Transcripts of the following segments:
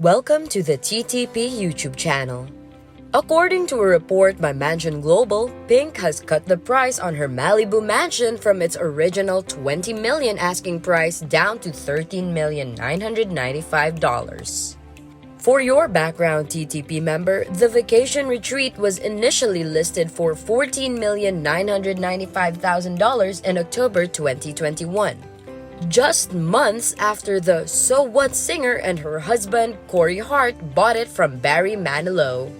Welcome to the TTP YouTube channel. According to a report by Mansion Global, Pink has cut the price on her Malibu mansion from its original $20 million asking price down to $13,995. For your background, TTP member, the vacation retreat was initially listed for $14,995,000 in October 2021. Just months after the So What singer and her husband, Hart, bought it from Barry Manilow.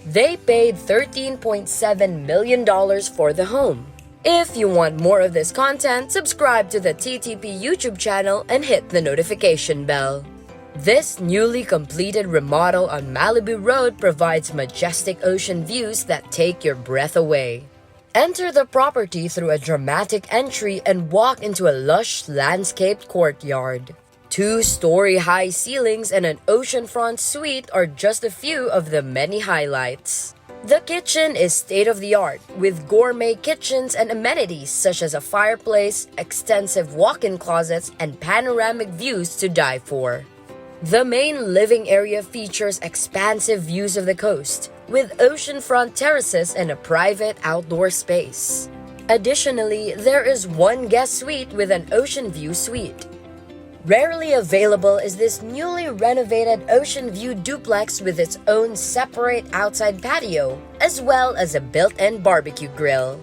They paid $13.7 million for the home. If you want more of this content, subscribe to the TTP YouTube channel and hit the notification bell. This newly completed remodel on Malibu Road provides majestic ocean views that take your breath away. Enter the property through a dramatic entry and walk into a lush landscaped courtyard. 2-story high ceilings and an oceanfront suite are just a few of the many highlights. The kitchen is state-of-the-art with gourmet kitchens and amenities such as a fireplace, extensive walk-in closets, and panoramic views to die for. The main living area features expansive views of the coast, with oceanfront terraces and a private outdoor space. Additionally, there is one guest suite with an ocean view suite. Rarely available is this newly renovated ocean view duplex with its own separate outside patio, as well as a built-in barbecue grill.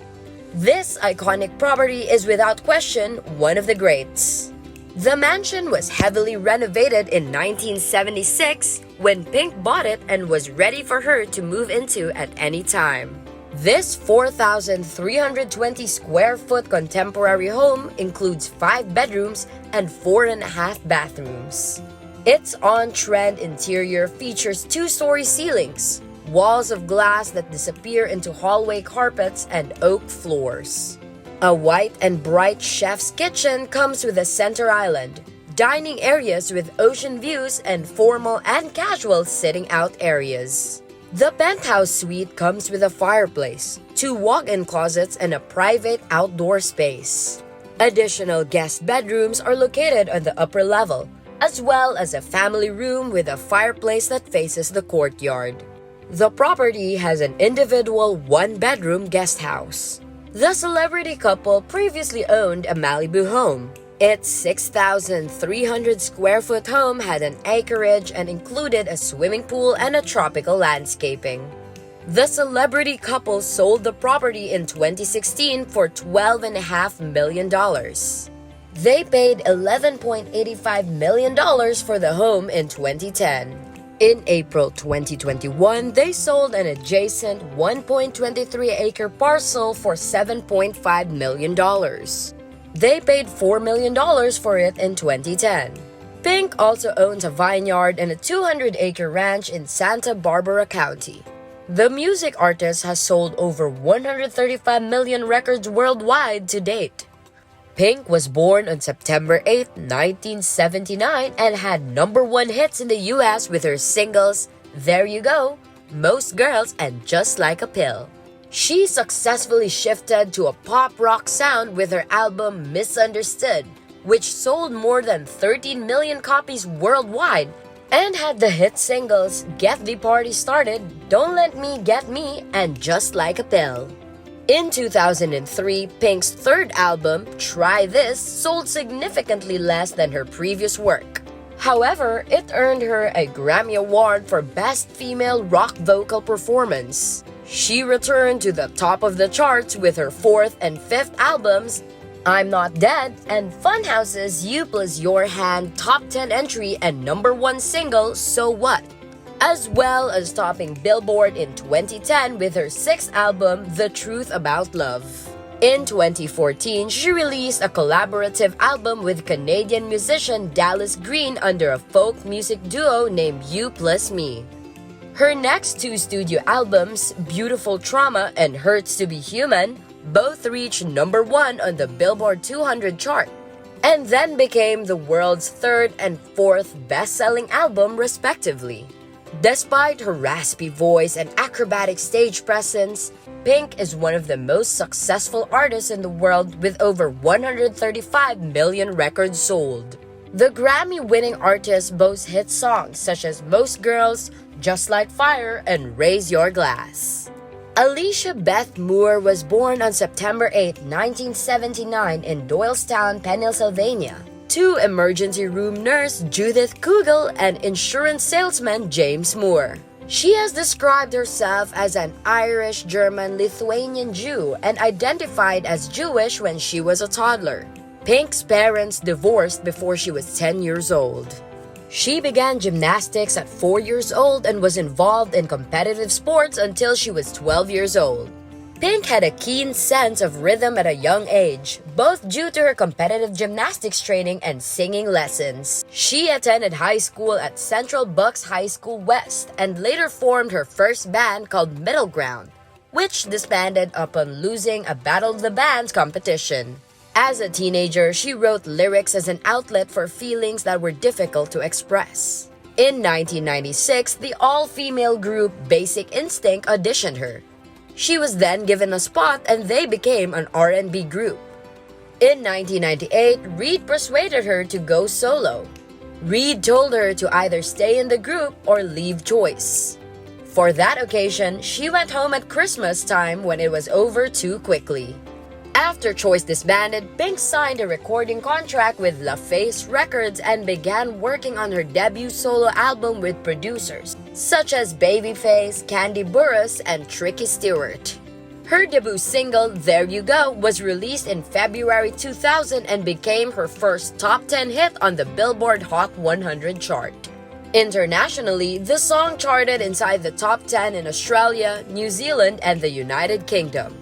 This iconic property is without question one of the greats. The mansion was heavily renovated in 1976 when Pink bought it and was ready for her to move into at any time. This 4,320 square foot contemporary home includes 5 bedrooms and 4.5 bathrooms. Its on-trend interior features 2-story ceilings, walls of glass that disappear into hallway carpets, and oak floors. A white and bright chef's kitchen comes with a center island, dining areas with ocean views, and formal and casual sitting out areas. The penthouse suite comes with a fireplace, 2 walk-in closets, and a private outdoor space. Additional guest bedrooms are located on the upper level, as well as a family room with a fireplace that faces the courtyard. The property has an individual 1-bedroom guest house. The celebrity couple previously owned a Malibu home. Its 6,300 square foot home had an acreage and included a swimming pool and a tropical landscaping. The celebrity couple sold the property in 2016 for $12.5 million. They paid $11.85 million for the home in 2010. In April 2021, they sold an adjacent 1.23-acre parcel for $7.5 million. They paid $4 million for it in 2010. Pink also owns a vineyard and a 200-acre ranch in Santa Barbara County. The music artist has sold over 135 million records worldwide to date. Pink was born on September 8, 1979 and had #1 hits in the US with her singles There You Go, Most Girls, and Just Like a Pill. She successfully shifted to a pop rock sound with her album Misunderstood, which sold more than 13 million copies worldwide and had the hit singles Get the Party Started, Don't Let Me Get Me, and Just Like a Pill. In 2003, Pink's third album, Try This, sold significantly less than her previous work. However, it earned her a Grammy Award for Best Female Rock Vocal Performance. She returned to the top of the charts with her 4th and 5th albums, I'm Not Dead and Funhouse's You Plus Your Hand top 10 entry and #1 single, So What, as well as topping Billboard in 2010 with her 6th album, The Truth About Love. In 2014, she released a collaborative album with Canadian musician Dallas Green under a folk music duo named You Plus Me. Her next 2 studio albums, Beautiful Trauma and Hurts to Be Human, both reached #1 on the Billboard 200 chart, and then became the world's 3rd and 4th best-selling album respectively. Despite her raspy voice and acrobatic stage presence, Pink is one of the most successful artists in the world with over 135 million records sold. The Grammy-winning artist boasts hit songs such as Most Girls, Just Like Fire, and Raise Your Glass. Alecia Beth Moore was born on September 8, 1979 in Doylestown, Pennsylvania, to emergency room nurse Judith Kugel and insurance salesman James Moore. She has described herself as an Irish, German, Lithuanian Jew and identified as Jewish when she was a toddler. Pink's parents divorced before she was 10 years old. She began gymnastics at 4 years old and was involved in competitive sports until she was 12 years old. Pink had a keen sense of rhythm at a young age, both due to her competitive gymnastics training and singing lessons. She attended high school at Central Bucks High School West and later formed her first band called Middle Ground, which disbanded upon losing a Battle of the Bands competition. As a teenager, she wrote lyrics as an outlet for feelings that were difficult to express. In 1996, the all-female group Basic Instinct auditioned her. She was then given a spot and they became an R&B group. In 1998, Reed persuaded her to go solo. Reed told her to either stay in the group or leave choice. For that occasion, she went home at Christmas time when it was over too quickly. After Choice disbanded, Pink signed a recording contract with LaFace Records and began working on her debut solo album with producers such as Babyface, Candy Burruss, and Tricky Stewart. Her debut single, There You Go, was released in February 2000 and became her first top 10 hit on the Billboard Hot 100 chart. Internationally, the song charted inside the top 10 in Australia, New Zealand, and the United Kingdom.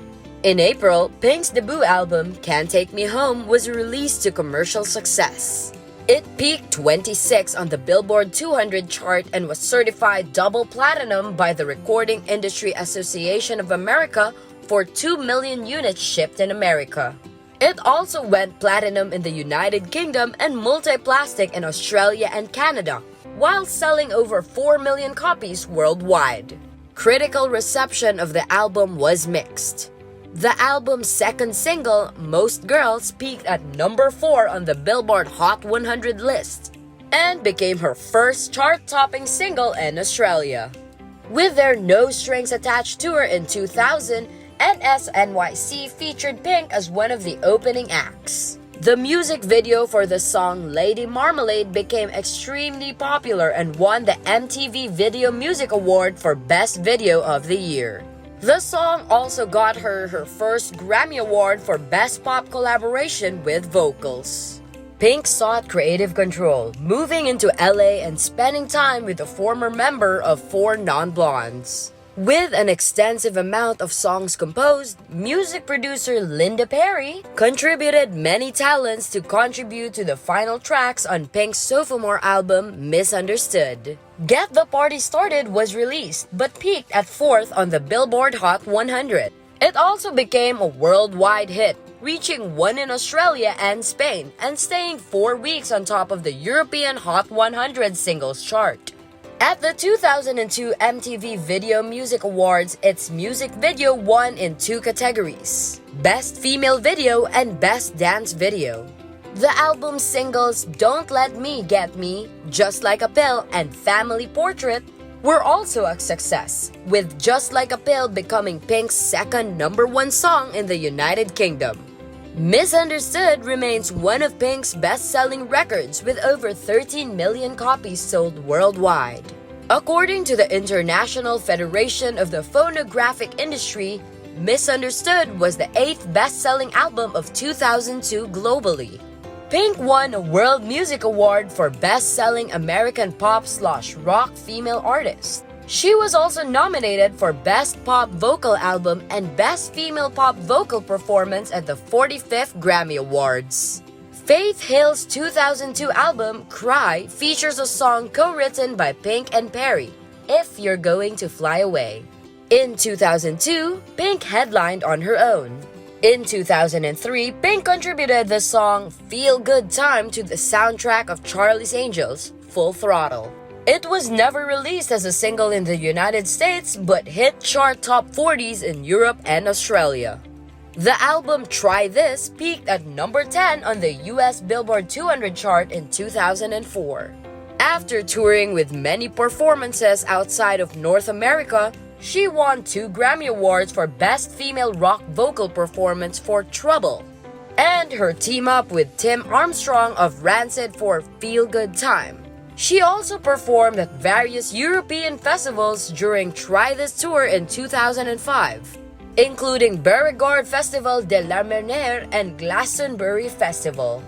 In April, Pink's debut album, Can't Take Me Home, was released to commercial success. It peaked 26 on the Billboard 200 chart and was certified double platinum by the Recording Industry Association of America for 2 million units shipped in America. It also went platinum in the United Kingdom and multi-plastic in Australia and Canada, while selling over 4 million copies worldwide. Critical reception of the album was mixed. The album's second single, Most Girls, peaked at number 4 on the Billboard Hot 100 list and became her first chart-topping single in Australia. With their No Strings Attached tour in 2000, NSNYC featured Pink as one of the opening acts. The music video for the song Lady Marmalade became extremely popular and won the MTV Video Music Award for Best Video of the Year. The song also got her her first Grammy Award for Best Pop Collaboration with Vocals. Pink sought creative control, moving into LA and spending time with a former member of Four Non-Blondes. With an extensive amount of songs composed, music producer Linda Perry contributed many talents to contribute to the final tracks on Pink's sophomore album, Misunderstood. Get the Party Started was released, but peaked at 4th on the Billboard Hot 100. It also became a worldwide hit, reaching 1 in Australia and Spain, and staying 4 weeks on top of the European Hot 100 singles chart. At the 2002 MTV Video Music Awards, its music video won in 2 categories: Best Female Video and Best Dance Video. The album's singles Don't Let Me Get Me, Just Like a Pill, and Family Portrait were also a success, with Just Like a Pill becoming Pink's second #1 song in the United Kingdom. Misunderstood remains one of Pink's best-selling records with over 13 million copies sold worldwide. According to the International Federation of the Phonographic Industry, Misunderstood was the 8th best-selling album of 2002 globally. Pink won a World Music Award for Best-Selling American Pop/Rock Female Artist. She was also nominated for Best Pop Vocal Album and Best Female Pop Vocal Performance at the 45th Grammy Awards. Faith Hill's 2002 album, Cry, features a song co-written by Pink and Perry, If You're Going to Fly Away. In 2002, Pink headlined on her own. In 2003, Pink contributed the song Feel Good Time to the soundtrack of Charlie's Angels, Full Throttle. It was never released as a single in the United States, but hit chart top 40s in Europe and Australia. The album Try This peaked at number 10 on the US Billboard 200 chart in 2004. After touring with many performances outside of North America, she won 2 Grammy Awards for Best Female Rock Vocal Performance for Trouble, and her team-up with Tim Armstrong of Rancid for Feel Good Time. She also performed at various European festivals during Try This tour in 2005, including Beauregard Festival de la Mer and Glastonbury Festival.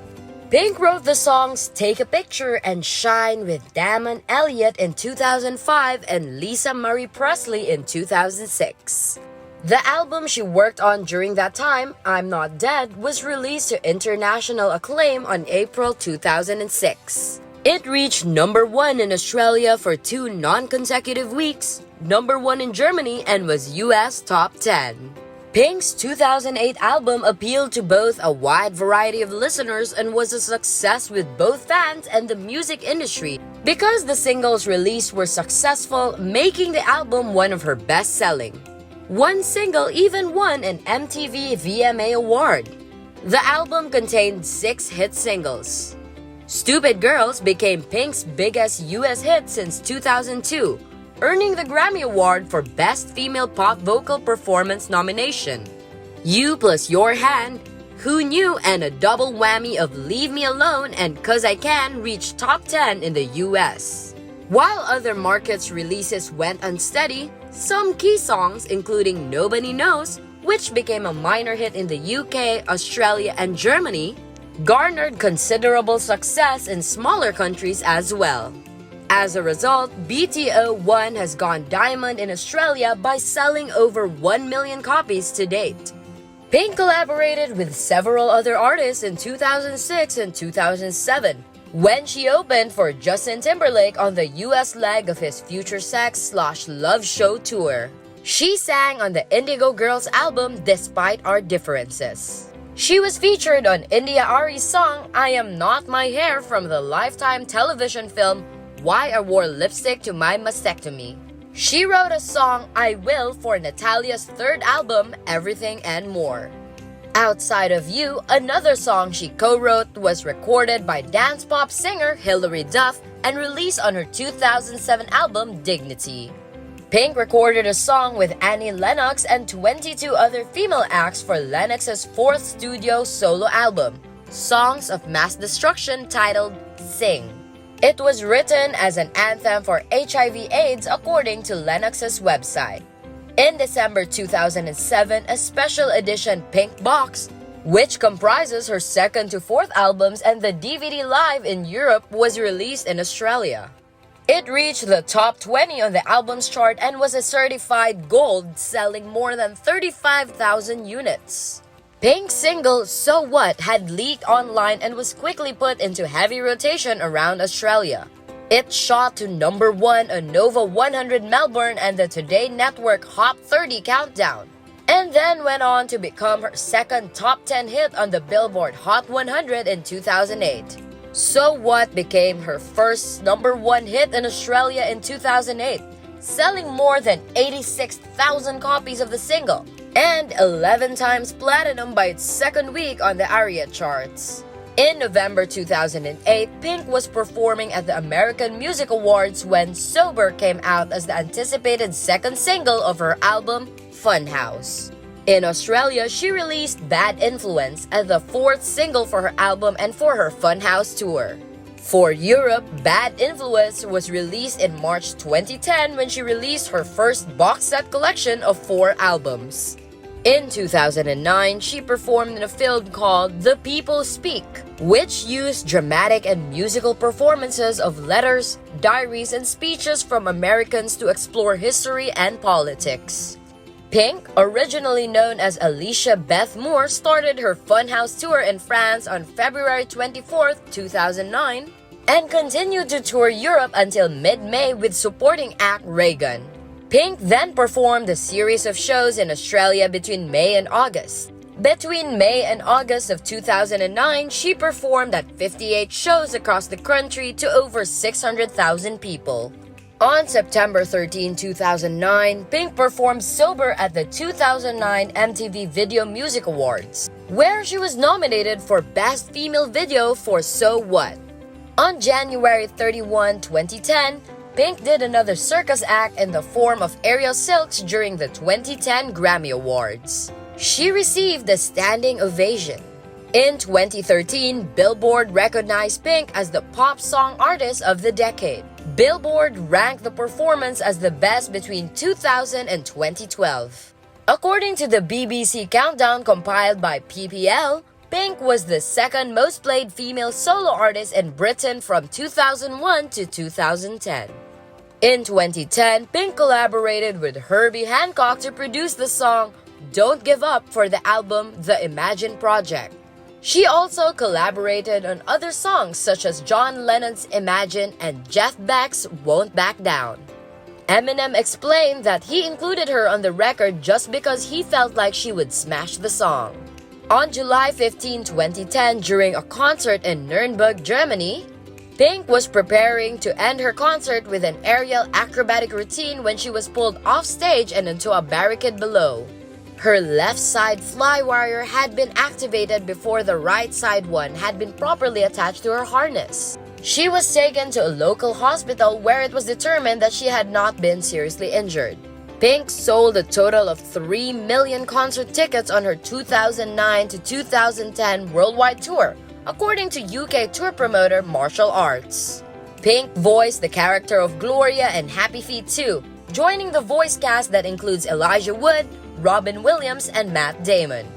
Pink wrote the songs Take a Picture and Shine with Damon Elliott in 2005 and Lisa Marie Presley in 2006. The album she worked on during that time, I'm Not Dead, was released to international acclaim on April 2006. It reached number 1 in Australia for 2 non-consecutive weeks, number 1 in Germany, and was US top 10. Pink's 2008 album appealed to both a wide variety of listeners and was a success with both fans and the music industry because the singles released were successful, making the album one of her best-selling. One single even won an MTV VMA award. The album contained 6 hit singles. Stupid Girls became Pink's biggest US hit since 2002, earning the Grammy Award for Best Female Pop Vocal Performance nomination. You Plus Your Hand, Who Knew, and a double whammy of Leave Me Alone and 'Cause I Can reached top 10 in the US. While other markets' releases went unsteady, some key songs, including Nobody Knows, which became a minor hit in the UK, Australia, and Germany, garnered considerable success in smaller countries as well. As a result, BTO1 has gone diamond in Australia by selling over 1 million copies to date. Pink collaborated with several other artists in 2006 and 2007 when she opened for Justin Timberlake on the US leg of his Future Sex/Love Show tour. She sang on the Indigo Girls album Despite Our Differences. She was featured on India Ari's song I Am Not My Hair from the Lifetime television film Why I Wore Lipstick to My Mastectomy. She wrote a song I Will for Natalia's third album Everything and More. Outside of You, another song she co-wrote, was recorded by dance pop singer Hilary Duff and released on her 2007 album Dignity. Pink recorded a song with Annie Lennox and 22 other female acts for Lennox's 4th studio solo album, Songs of Mass Destruction, titled Sing. It was written as an anthem for HIV/AIDS according to Lennox's website. In December 2007, a special edition Pink box, which comprises her 2nd to 4th albums and the DVD live in Europe, was released in Australia. It reached the top 20 on the albums chart and was a certified gold, selling more than 35,000 units. Pink's single So What had leaked online and was quickly put into heavy rotation around Australia. It shot to number 1 on Nova 100 Melbourne and the Today Network Hot 30 Countdown, and then went on to become her 2nd top 10 hit on the Billboard Hot 100 in 2008. So What became her first number 1 hit in Australia in 2008, selling more than 86,000 copies of the single, and 11 times platinum by its 2nd week on the ARIA charts. In November 2008, Pink was performing at the American Music Awards when Sober came out as the anticipated 2nd single of her album, Funhouse. In Australia, she released Bad Influence as the 4th single for her album and for her Funhouse tour. For Europe, Bad Influence was released in March 2010 when she released her first box set collection of 4 albums. In 2009, she performed in a film called The People Speak, which used dramatic and musical performances of letters, diaries, and speeches from Americans to explore history and politics. Pink, originally known as Alecia Beth Moore, started her Funhouse tour in France on February 24, 2009, and continued to tour Europe until mid-May with supporting act Reagan. Pink then performed a series of shows in Australia between May and August. Between May and August of 2009, she performed at 58 shows across the country to over 600,000 people. On September 13, 2009, Pink performed sober at the 2009 MTV Video Music Awards, where she was nominated for Best Female Video for So What. On January 31, 2010, Pink did another circus act in the form of aerial silks during the 2010 Grammy Awards. She received a standing ovation. In 2013, Billboard recognized Pink as the Pop Song Artist of the Decade. Billboard ranked the performance as the best between 2000 and 2012. According to the BBC countdown compiled by PPL, Pink was the second most played female solo artist in Britain from 2001 to 2010. In 2010, Pink collaborated with Herbie Hancock to produce the song Don't Give Up for the album The Imagine Project. She also collaborated on other songs such as John Lennon's Imagine and Jeff Beck's Won't Back Down. Eminem explained that he included her on the record just because he felt like she would smash the song. On July 15, 2010, during a concert in Nuremberg, Germany, Pink was preparing to end her concert with an aerial acrobatic routine when she was pulled off stage and into a barricade below. Her left side fly wire had been activated before the right side one had been properly attached to her harness. She was taken to a local hospital where it was determined that she had not been seriously injured. Pink sold a total of 3 million concert tickets on her 2009 to 2010 worldwide tour, according to UK tour promoter Martial Arts. Pink voiced the character of Gloria in Happy Feet 2, joining the voice cast that includes Elijah Wood, Robin Williams, and Matt Damon.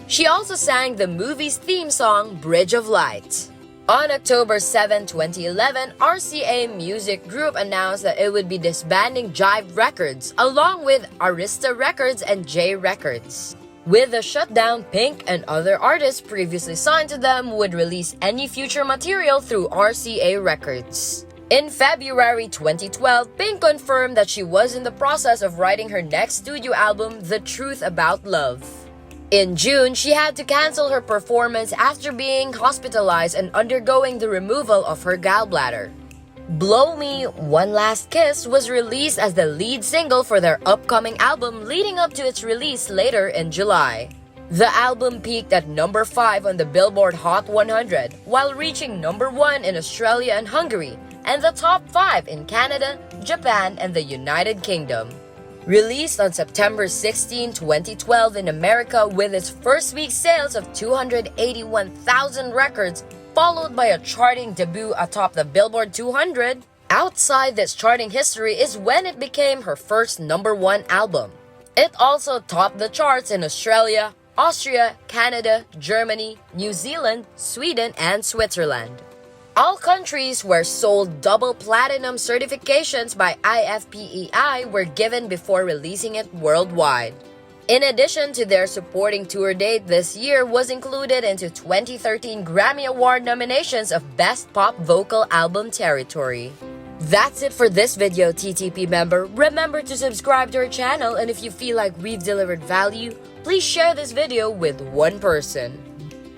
She also sang the movie's theme song, Bridge of Light. On October 7, 2011, RCA Music Group announced that it would be disbanding Jive Records, along with Arista Records and J Records. With the shutdown, Pink and other artists previously signed to them would release any future material through RCA Records. In February 2012, Pink confirmed that she was in the process of writing her next studio album, The Truth About Love. In June, she had to cancel her performance after being hospitalized and undergoing the removal of her gallbladder. Blow Me, One Last Kiss was released as the lead single for their upcoming album leading up to its release later in July. The album peaked at number 5 on the Billboard Hot 100, while reaching number 1 in Australia and Hungary, and the top 5 in Canada, Japan, and the United Kingdom. Released on September 16, 2012 in America with its first week sales of 281,000 records, followed by a charting debut atop the Billboard 200, outside this charting history is when it became her first number 1 album. It also topped the charts in Australia, Austria, Canada, Germany, New Zealand, Sweden, and Switzerland. All countries where sold double platinum certifications by IFPEI were given before releasing it worldwide. In addition to their supporting tour date, this year was included into 2013 Grammy Award nominations of Best Pop Vocal Album territory. That's it for this video, TTP member. Remember to subscribe to our channel, and if you feel like we've delivered value, please share this video with one person.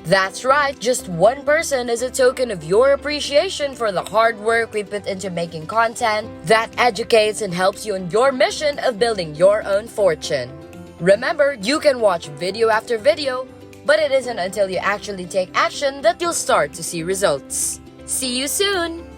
That's right, just one person is a token of your appreciation for the hard work we put into making content that educates and helps you on your mission of building your own fortune. Remember, you can watch video after video, but it isn't until you actually take action that you'll start to see results. See you soon!